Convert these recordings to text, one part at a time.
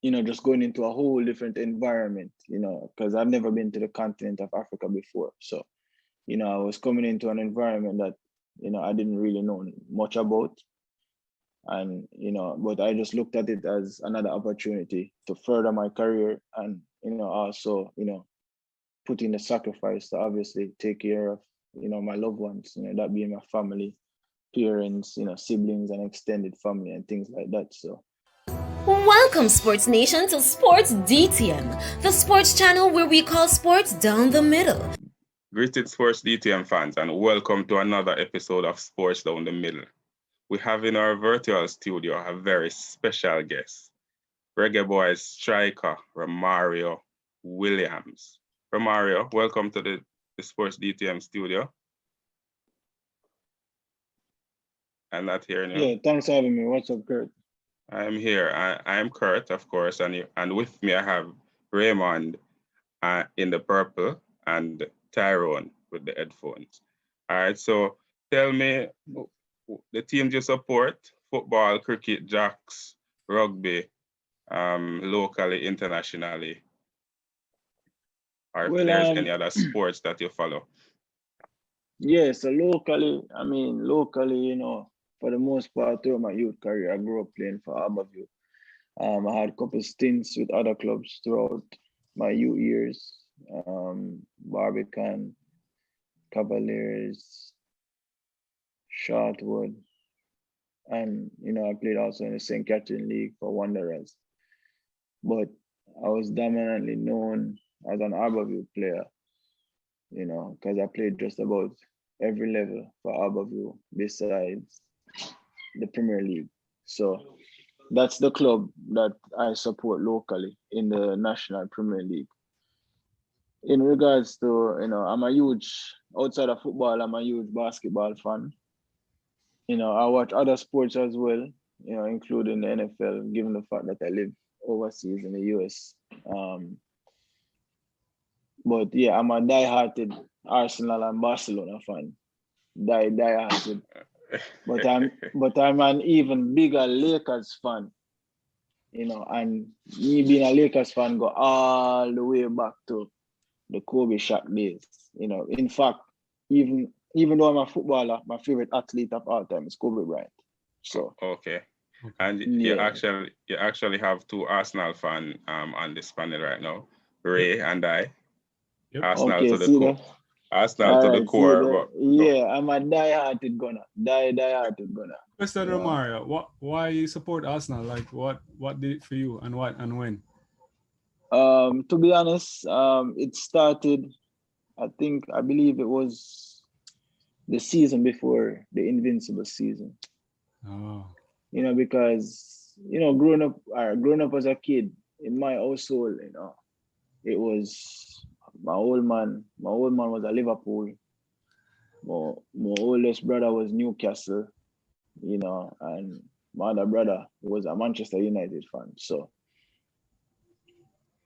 just going into a whole different environment, because I've never been to the continent of Africa before. So, I was coming into an environment that, I didn't really know much about. And, but I just looked at it as another opportunity to further my career and, also, put in the sacrifice to obviously take care of, my loved ones, that being my family, parents, siblings and extended family and things like that. So Welcome, Sports Nation, to Sports DTM, the sports channel where we call sports down the middle. Greetings, Sports DTM fans, and welcome to another episode of Sports Down the Middle. We have in our virtual studio a very special guest, Reggae Boyz striker Romario Williams. Romario, welcome to the Sports DTM studio. I'm not hearing you. Yeah, thanks for having me. What's up, Kurt? I'm here. I'm Kurt, of course, and with me I have Raymond in the purple and Tyrone with the headphones. All right, so tell me the teams you support: football, cricket, jacks, rugby, locally, internationally, or if there's any other sports that you follow. Yeah, so locally, for the most part, through my youth career, I grew up playing for Aberville. I had a couple stints with other clubs throughout my youth years. Barbican, Cavaliers, Shortwood, and I played also in the St. Catherine League for Wanderers. But I was dominantly known as an Aberville player, because I played just about every level for Aberville besides the Premier League. So that's the club that I support locally in the National Premier League. In regards to, outside of football, I'm a huge basketball fan. I watch other sports as well, including the NFL, given the fact that I live overseas in the US. But yeah, I'm a die-hearted Arsenal and Barcelona fan. Die-hearted. But I'm an even bigger Lakers fan. And me being a Lakers fan go all the way back to the Kobe Shaq days. In fact, even though I'm a footballer, my favorite athlete of all time is Kobe Bryant. So okay. And you actually have two Arsenal fans on this panel right now, Ray and I. Yep. Arsenal to the core. Arsenal to the core. Yeah, I'm a die-hearted gunner. Die-hearted gunner. Mr. Romario, why you support Arsenal? Like what did it for you and what and when? To be honest, it started, I believe it was the season before the Invincible season. Oh. Because growing up as a kid in my household, it was my old man was a Liverpool. My oldest brother was Newcastle, and my other brother was a Manchester United fan. So,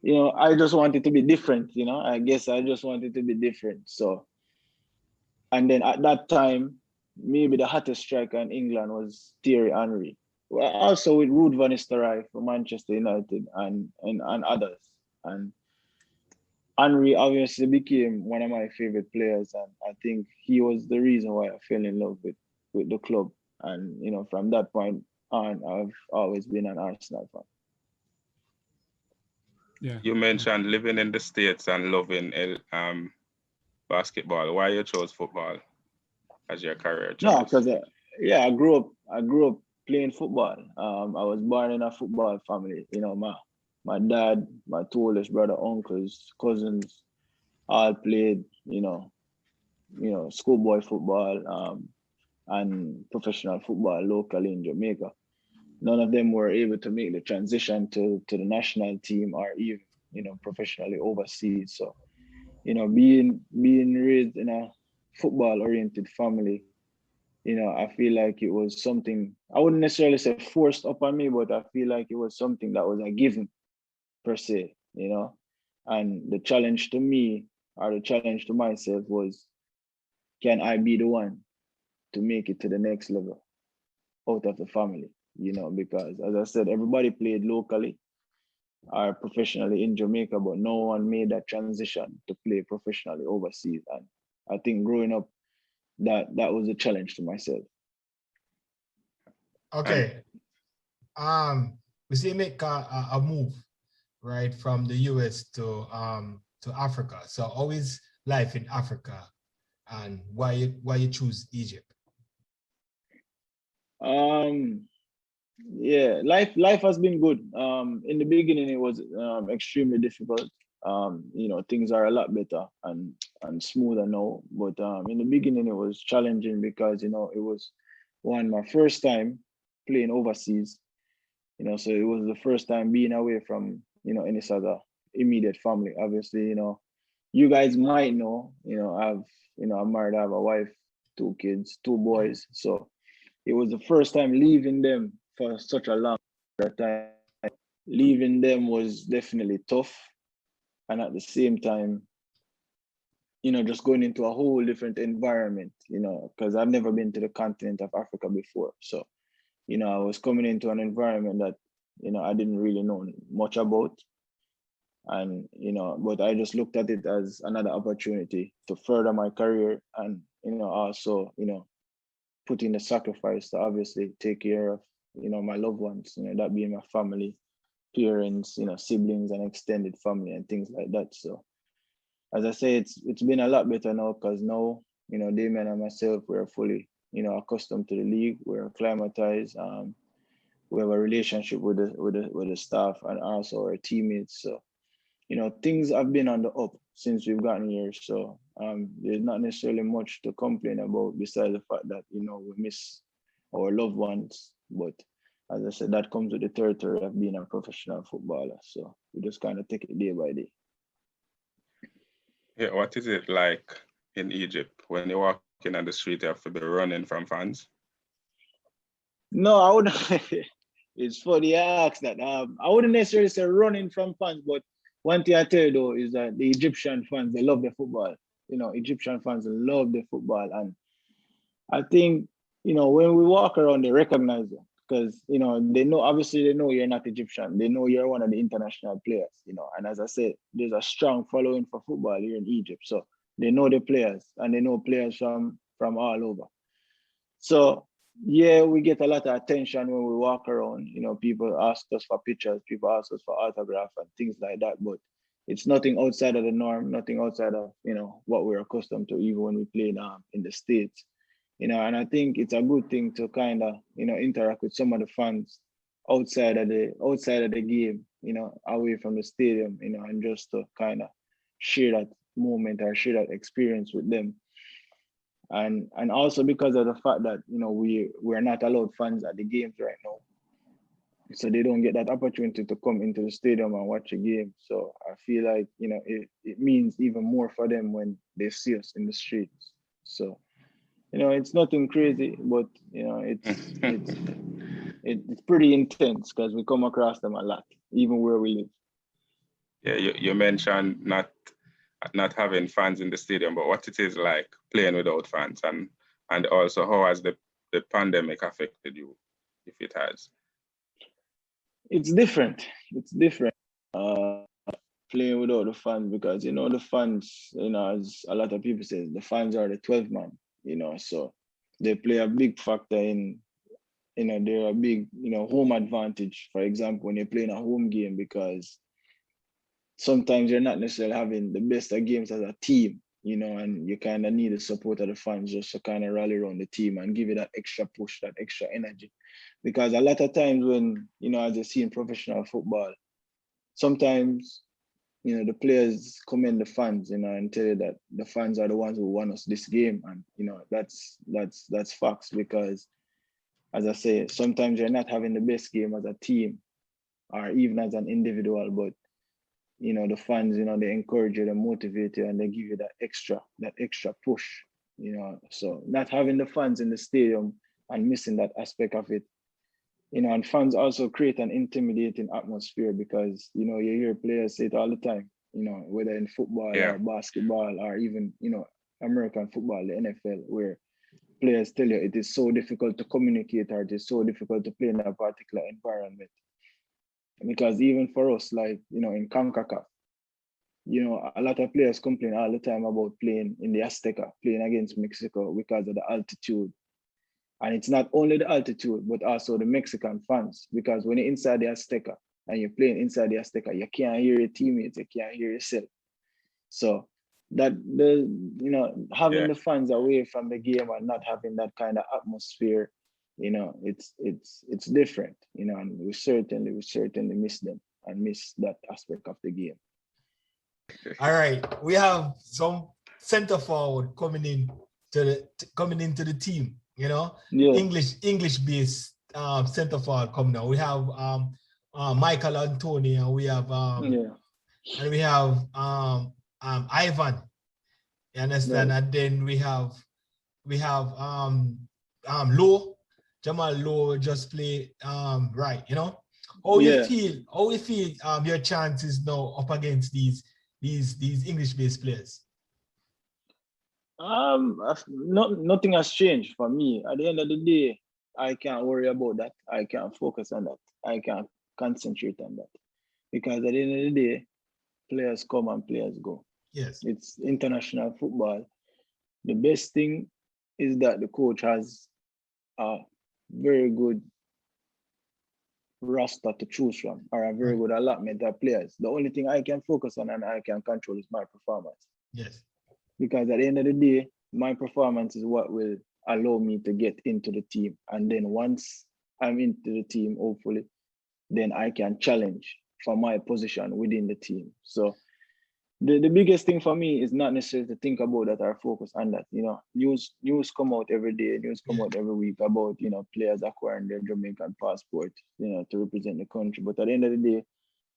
I just wanted to be different, I guess I just wanted to be different. So, and then at that time, maybe the hottest striker in England was Thierry Henry. Well, also with Ruud van Nistelrooy for Manchester United and others. And Henry obviously became one of my favorite players, and I think he was the reason why I fell in love with the club. And from that point on, I've always been an Arsenal fan. Yeah. You mentioned living in the States and loving basketball. Why you chose football as your career choice? No, because I grew up playing football. I was born in a football family. My dad, my two oldest brother, uncles, cousins, all played, schoolboy football and professional football locally in Jamaica. None of them were able to make the transition to the national team or even, professionally overseas. So, being raised in a football-oriented family, I feel like it was something, I wouldn't necessarily say forced upon me, but I feel like it was something that was a given per se, and the challenge to me or the challenge to myself was, can I be the one to make it to the next level out of the family, because as I said, everybody played locally. are professionally in Jamaica, but no one made that transition to play professionally overseas. And I think growing up, that was a challenge to myself. Okay. We see you make a move, right, from the US to Africa. So always life in Africa, and why you choose Egypt? Yeah, life has been good. In the beginning it was extremely difficult. Things are a lot better and smoother now. But in the beginning it was challenging because it was my first time playing overseas. So it was the first time being away from any sort of immediate family. Obviously, you guys might know, I'm married, I have a wife, 2 kids, 2 boys. So it was the first time leaving them for such a long time. Leaving them was definitely tough. And at the same time, just going into a whole different environment, because I've never been to the continent of Africa before. So, I was coming into an environment that, I didn't really know much about. And, but I just looked at it as another opportunity to further my career and, also, put in the sacrifice to obviously take care of, my loved ones, that being my family, parents, siblings and extended family and things like that. So as I say, it's been a lot better now because now, Damien and myself, we're fully, accustomed to the league. We're acclimatized. We have a relationship with the staff and also our teammates. So, things have been on the up since we've gotten here. So there's not necessarily much to complain about besides the fact that, we miss our loved ones. But as I said, that comes with the territory of being a professional footballer. So we just kind of take it day by day. Yeah, what is it like in Egypt when you're walking on the street, you have to be running from fans? No, I wouldn't. It's funny you ask that. I wouldn't necessarily say running from fans, but one thing I tell you though is that the Egyptian fans, they love the football. Egyptian fans love the football. And I think, when we walk around, they recognize it because, they know, obviously they know you're not Egyptian. They know you're one of the international players, and as I said, there's a strong following for football here in Egypt. So they know the players and they know players from all over. So yeah, we get a lot of attention when we walk around. People ask us for pictures, people ask us for autograph and things like that. But it's nothing outside of the norm, nothing outside of what we're accustomed to, even when we play in the States. And I think it's a good thing to kind of interact with some of the fans outside of the game, away from the stadium, and just to kind of share that moment or share that experience with them. And also because of the fact that we're not allowed fans at the games right now, so they don't get that opportunity to come into the stadium and watch a game. So I feel like it means even more for them when they see us in the streets. So it's nothing crazy, but it's pretty intense because we come across them a lot, even where we live. Yeah, you mentioned not having fans in the stadium, but what it is like playing without fans, and also how has the pandemic affected you, if it has? It's different. It's different playing without the fans because the fans, as a lot of people say, the fans are the 12th man, so they play a big factor in, they're a big, home advantage. For example, when you're playing a home game, because sometimes you're not necessarily having the best of games as a team, and you kind of need the support of the fans just to kind of rally around the team and give it that extra push, that extra energy. Because a lot of times when, as you see in professional football, sometimes, the players commend the fans, and tell you that the fans are the ones who won us this game. And, that's facts because, as I say, sometimes you're not having the best game as a team or even as an individual, but the fans, they encourage you, they motivate you, and they give you that extra push, So not having the fans in the stadium and missing that aspect of it, and fans also create an intimidating atmosphere because, you hear players say it all the time, whether in football or basketball or even, American football, the NFL, where players tell you it is so difficult to communicate or it is so difficult to play in a particular environment. Because even for us, like, in CONCACAF, a lot of players complain all the time about playing in the Azteca, playing against Mexico because of the altitude. And it's not only the altitude, but also the Mexican fans. Because when you're inside the Azteca and you're playing inside the Azteca, you can't hear your teammates, you can't hear yourself. So having the fans away from the game and not having that kind of atmosphere, it's different, and we certainly miss them and miss that aspect of the game. All right, we have some center forward coming into the team. English based center forward coming now. We have Michael Antonio. We have and we have Ivan. You understand? Right. And then we have Low, Jamal Low just play right. How you feel your chances now up against these English-based players? Nothing has changed for me. At the end of the day, I can't worry about that. I can't focus on that. I can't concentrate on that. Because at the end of the day, players come and players go. Yes. It's international football. The best thing is that the coach has a very good roster to choose from, or a very good allotment of players. The only thing I can focus on and I can control is my performance. Yes. Because at the end of the day, my performance is what will allow me to get into the team. And then once I'm into the team, hopefully, then I can challenge for my position within the team. So the biggest thing for me is not necessarily to think about that or focus on that. News come out every day, news come out every week about, players acquiring their Jamaican passport, to represent the country. But at the end of the day,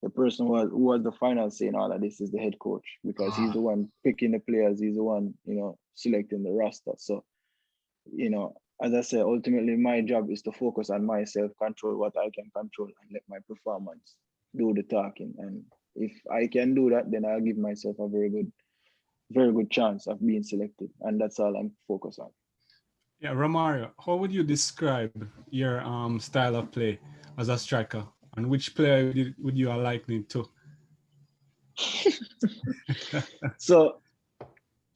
the person who was the final say in all of this is the head coach, because he's the one picking the players, he's the one, selecting the roster. So, as I said, ultimately my job is to focus on myself, control what I can control, and let my performance do the talking. And if I can do that, then I'll give myself a very good chance of being selected. And that's all I'm focused on. Yeah, Romario, how would you describe your style of play as a striker? And which player would you liken it to? So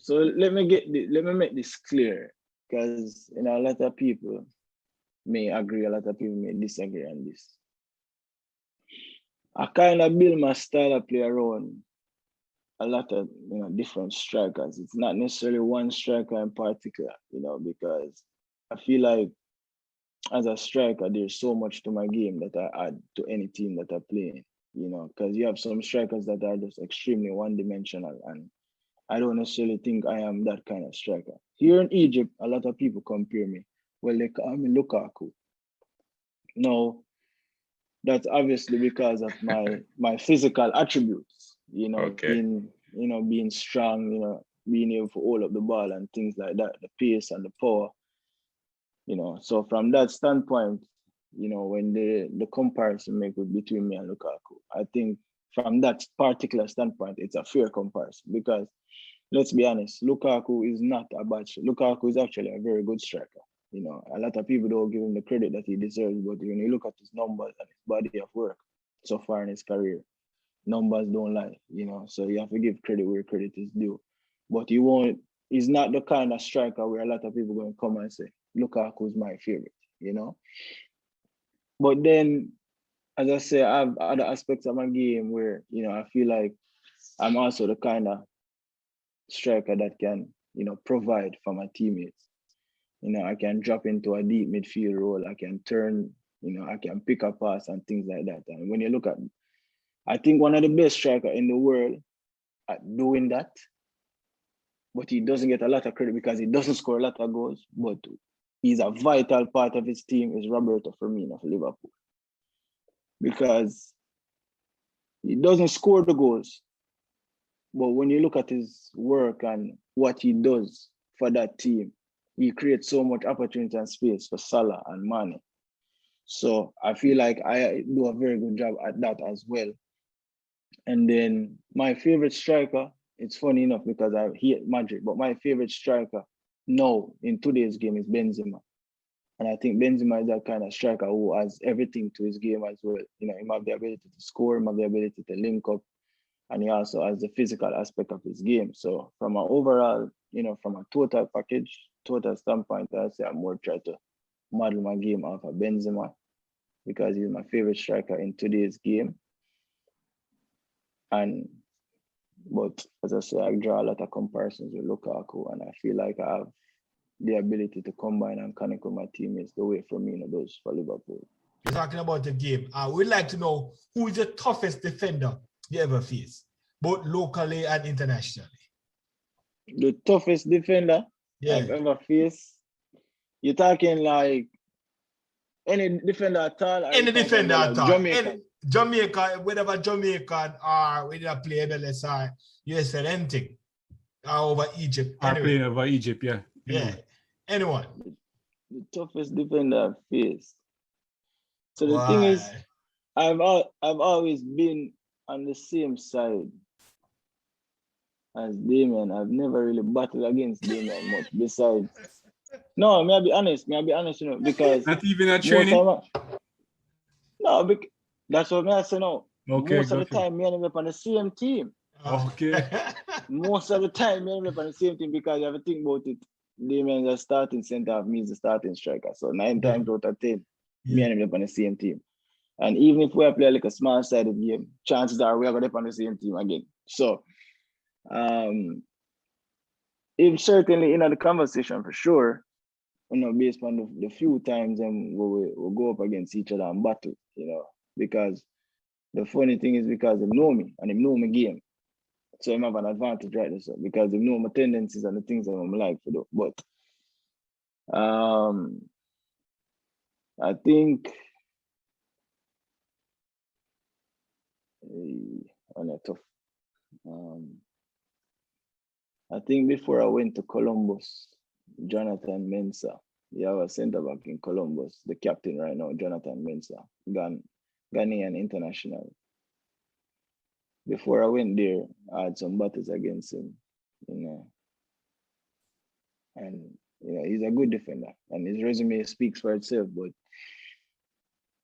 let me make this clear, because a lot of people may agree, a lot of people may disagree on this. I kind of build my style of play around a lot of different strikers. It's not necessarily one striker in particular, because I feel like as a striker, there's so much to my game that I add to any team that I play in, because you have some strikers that are just extremely one-dimensional, and I don't necessarily think I am that kind of striker. Here in Egypt, a lot of people compare me. Well, they call me Lukaku. No, that's obviously because of my physical attributes, being strong, being able to hold up the ball and things like that, the pace and the power, So from that standpoint, when the comparison made between me and Lukaku, I think from that particular standpoint, it's a fair comparison, because let's be honest, Lukaku is not a bad striker. Lukaku is actually a very good striker. A lot of people don't give him the credit that he deserves, but when you look at his numbers and his body of work so far in his career, numbers don't lie, so you have to give credit where credit is due. But he's not the kind of striker where a lot of people going to come and say, Lukaku is my favorite, But then, as I say, I have other aspects of my game where, I feel like I'm also the kind of striker that can, provide for my teammates. I can drop into a deep midfield role. I can turn, I can pick a pass and things like that. And when you look at, I think one of the best strikers in the world at doing that, but he doesn't get a lot of credit because he doesn't score a lot of goals, but he's a vital part of his team, is Roberto Firmino for Liverpool. Because he doesn't score the goals, but when you look at his work and what he does for that team, he creates so much opportunity and space for Salah and Mane. So I feel like I do a very good job at that as well. And then my favorite striker, it's funny enough because I hate Madrid, but my favorite striker now in today's game is Benzema. And I think Benzema is that kind of striker who has everything to his game as well. You know, he have the ability to score, he have the ability to link up, and he also has the physical aspect of his game. So from an overall, you know, from a total package, total standpoint, I'd say I'm more trying to model my game off of Benzema because he's my favorite striker in today's game. But as I say, I draw a lot of comparisons with Lukaku, and I feel like I have the ability to combine and connect with my teammates the way Firmino does for Liverpool. You're talking about the game. We'd like to know who is the toughest defender you ever faced, both locally and internationally. The toughest defender I've ever faced? You're talking like any defender at all? Any defender at all. Jamaica. Jamaica, whatever Jamaican or whether play MLS or USL, anything. Or over Egypt. Anyway. Play over Egypt, yeah. Yeah. Anyone. The toughest defender I've faced. So the thing is, I've always been on the same side as Damien. I've never really battled against Damien much. Besides, no, may I be honest, you know, because not even a training. Because that's what I say now. Okay, most of the time, me and him up on the same team. Okay. Most of the time, me and him up on the same team because you have to think about it. Damien is a starting center, of me is a starting striker. So 9 times out of 10, me and him up on the same team. And even if we play like a small-sided game, chances are we are going to be on the same team again. So, it's certainly in the conversation for sure, you know, based on the few times we'll go up against each other and battle, you know, because the funny thing is because they know me and they know my game. So I have an advantage right there, because they know my tendencies and the things that I'm like to do. But I think I think before I went to Columbus, Jonathan Mensah, I was centre back in Columbus, the captain right now, Jonathan Mensah, Ghanaian international. Before I went there, I had some battles against him, you know. And you know, he's a good defender, and his resume speaks for itself. But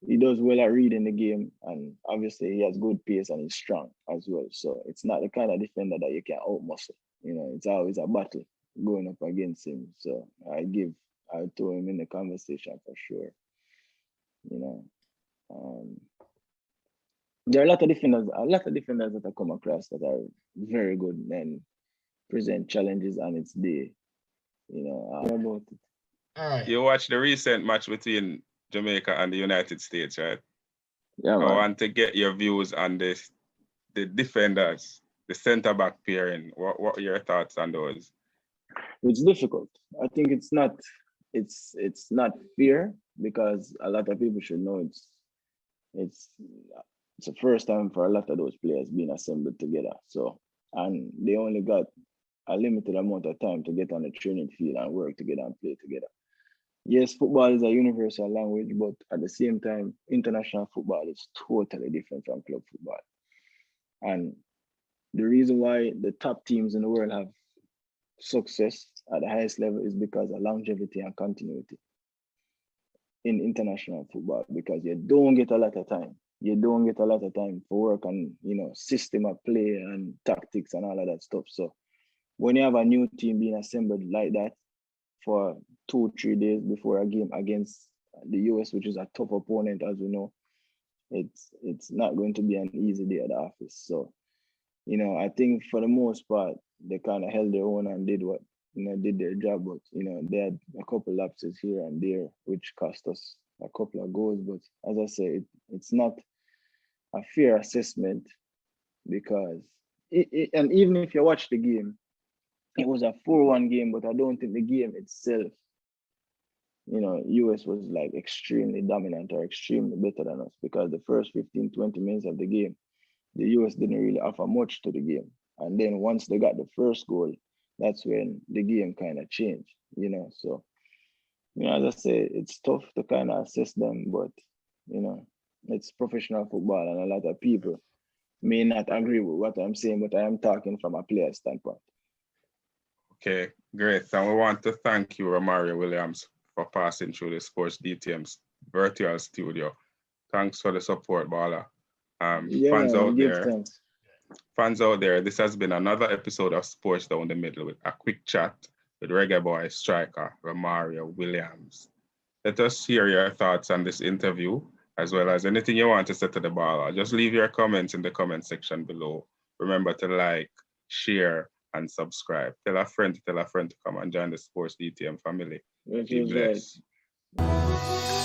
he does well at reading the game, and obviously he has good pace and he's strong as well. So it's not the kind of defender that you can outmuscle. You know, it's always a battle going up against him. So I throw him in the conversation for sure. You know, there are a lot of defenders that I come across that are very good and present challenges on its day. You know, about it. All right. You watched the recent match between Jamaica and the United States, right? Yeah, man. I want to get your views on this, the defenders, the centre-back pairing. What are your thoughts on those? It's difficult. I think it's not fair because a lot of people should know it's the first time for a lot of those players being assembled together. So, and they only got a limited amount of time to get on the training field and work together and play together. Yes, football is a universal language, but at the same time, international football is totally different from club football. And the reason why the top teams in the world have success at the highest level is because of longevity and continuity in international football, because you don't get a lot of time. You don't get a lot of time for work on, you know, system of play and tactics and all of that stuff. So when you have a new team being assembled like that for 2-3 days before a game against the US, which is a tough opponent, as we know, it's not going to be an easy day at the office. So, you know, I think for the most part, they kind of held their own and did their job. But, you know, they had a couple lapses here and there, which cost us a couple of goals. But as I say, it's not a fair assessment because, and even if you watch the game, it was a 4-1 game, but I don't think the game itself, you know, US was like extremely dominant or extremely better than us, because the first 15-20 minutes of the game, the US didn't really offer much to the game. And then once they got the first goal, that's when the game kind of changed, you know. So, you know, as I say, it's tough to kind of assess them, but, you know, it's professional football and a lot of people may not agree with what I'm saying, but I am talking from a player standpoint. Okay, great. And we want to thank you, Romario Williams, for passing through the Sports DTM's virtual studio. Thanks for the support, Bala. Yeah, Fans man, out give there, thanks. this has been another episode of Sports Down the Middle with a quick chat with Reggae Boyz striker Romario Williams. Let us hear your thoughts on this interview, as well as anything you want to say to the Bala. Just leave your comments in the comment section below. Remember to like, share, and subscribe. Tell a friend to come and join the Sports DTM family. Which Be is right. blessed.